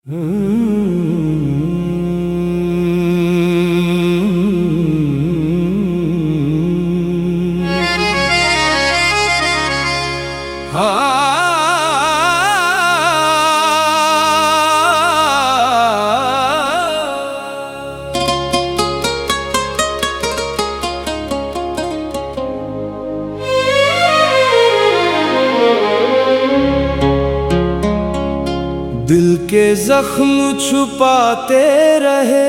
दिल के जख्म छुपाते रहे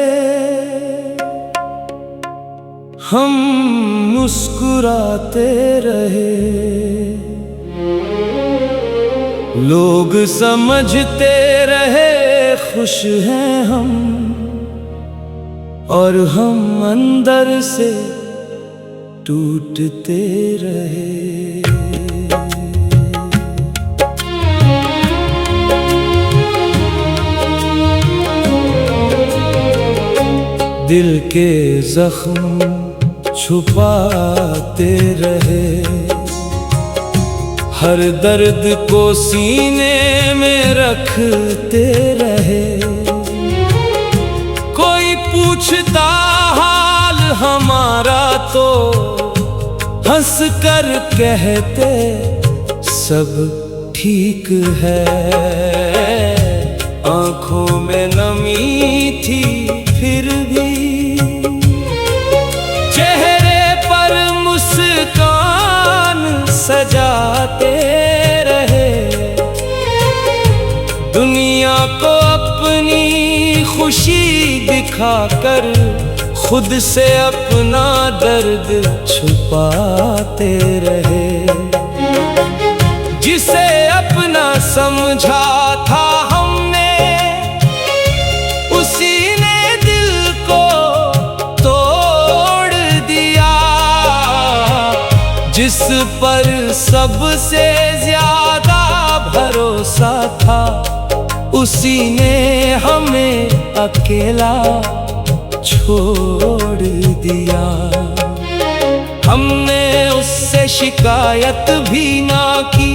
हम, मुस्कुराते रहे। लोग समझते रहे खुश हैं हम, और हम अंदर से टूटते रहे। दिल के जख्म छुपाते रहे, हर दर्द को सीने में रखते रहे। कोई पूछता हाल हमारा तो हंस कर कहते सब ठीक है। आंखों में नमी थी फिर भी चेहरे पर मुस्कान सजाते रहे। दुनिया को अपनी खुशी दिखाकर खुद से अपना दर्द छुपाते रहे। जिसे अपना समझा था हमने, उसी ने दिल को तोड़ दिया। जिस पर सबसे ज्यादा भरोसा था, उसी ने हमें अकेला छोड़ दिया। हमने उससे शिकायत भी ना की,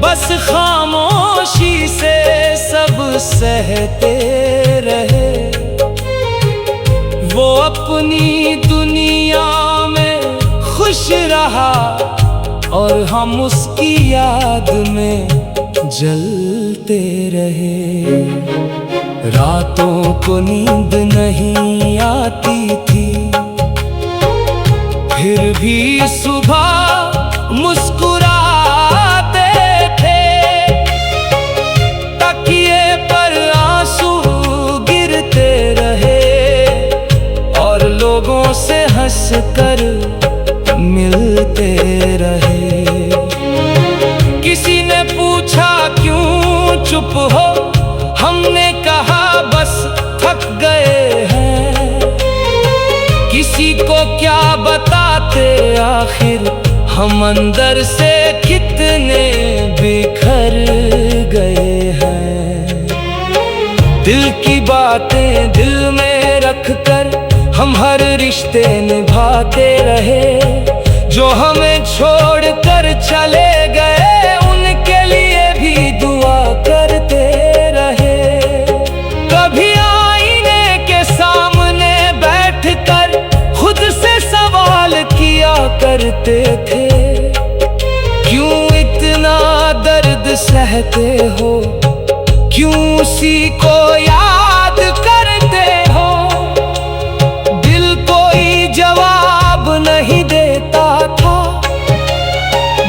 बस खामोशी से सब सहते रहे। वो अपनी दुनिया में खुश रहा, और हम उसकी याद में जलते रहे। रातों को नींद नहीं आती थी, फिर भी सुबह मुस्कुराते थे। तकिए पर आंसू गिरते रहे, और लोगों से हंसकर मिलते रहे। किसी ने पूछा क्यों चुप हो, हमने कहा बस थक गए हैं। किसी को क्या बताते आखिर हम अंदर से कितने बिखर गए हैं। दिल की बातें दिल में रखकर हम हर रिश्ते निभाते रहे। जो हमें छोड़कर चले गए, उनके लिए भी दुआ करते रहे। कभी आईने के सामने बैठकर खुद से सवाल किया करते थे, क्यों इतना दर्द सहते हो, क्यों उसी को याद करते हो। दिल कोई जवाब नहीं देता था,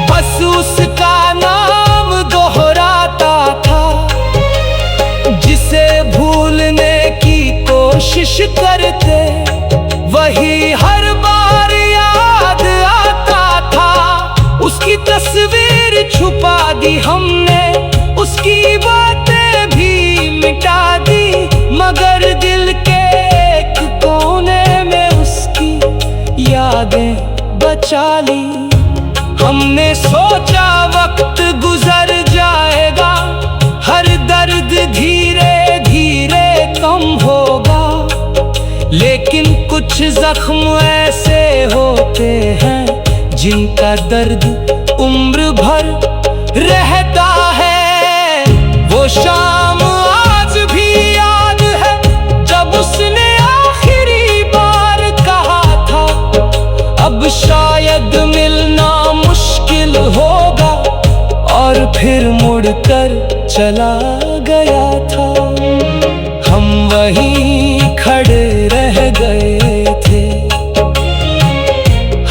बस उसका नाम दोहराता था। जिसे भूलने की कोशिश करते, वही हर बार याद आता था। उसकी तस्वीर छुपा दी हमने, उसकी बातें भी मिटा दी, मगर दिल के एक कोने में उसकी यादें बचा ली। हमने सोचा वक्त गुजर जाएगा, हर दर्द धीरे धीरे कम होगा। लेकिन कुछ जख्म ऐसे होते हैं, जिनका दर्द उम्र भर रहता है। वो शाम फिर मुड़कर चला गया था। हम वहीं खड़े रह गए थे,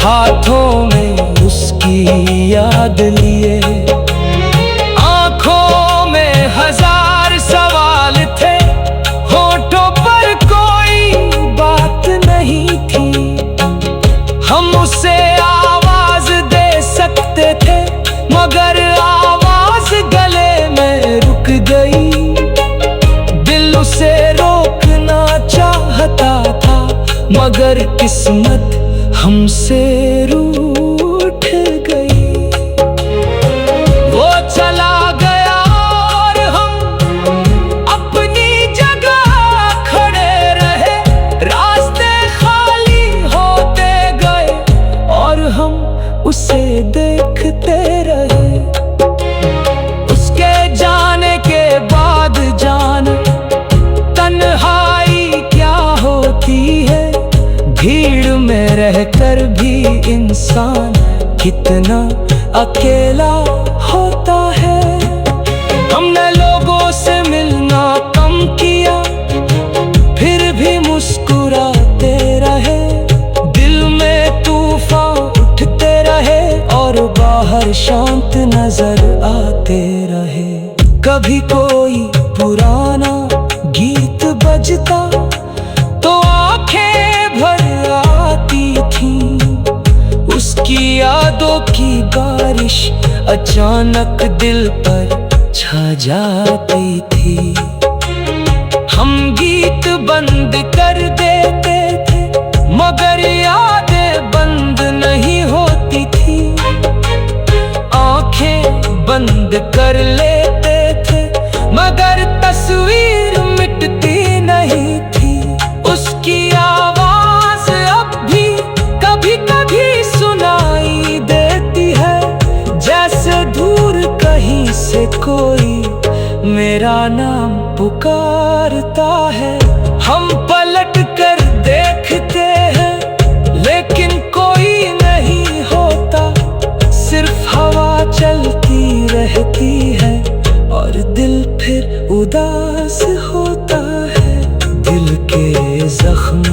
हाथों में उसकी याद लिए। आंखों में हजार सवाल थे, होठों पर कोई बात नहीं थी। हम उसे आवाज दे सकते थे, मगर आवाज गले में रुक गई। दिल उसे रोकना चाहता था, मगर किस्मत हमसे रूठ गई। वो चला गया और हम अपनी जगह खड़े रहे। रास्ते खाली होते गए और हम उसे देखते रहे। उसके जाने के बाद जान तन्हाई क्या होती है। भीड़ में रहकर भी इंसान कितना अकेला होता है। हमने लोगों से मिलना कम किया, फिर भी मुस्कुराते रहे। दिल में तूफान उठते रहे और बाहर शांत नजर आते रहे। कभी कोई पुराना गीत बजता तो आंखें भर आती थीं। उसकी यादों की बारिश अचानक दिल पर छा जाती थी। हम गीत बंद कर देते थे, मगर यादें बंद नहीं होती थी। आंखें बंद कर लेते थे, मगर तस्वीर मिटती नहीं थी। उसकी आवाज अब भी कभी कभी सुनाई देती है, जैसे दूर कहीं से कोई मेरा नाम पुकारता है। हम पलट कर देखते हैं, लेकिन कोई नहीं होता। सिर्फ हवा चलती रहती है और दिल फिर उदास होता है। दिल के जख्म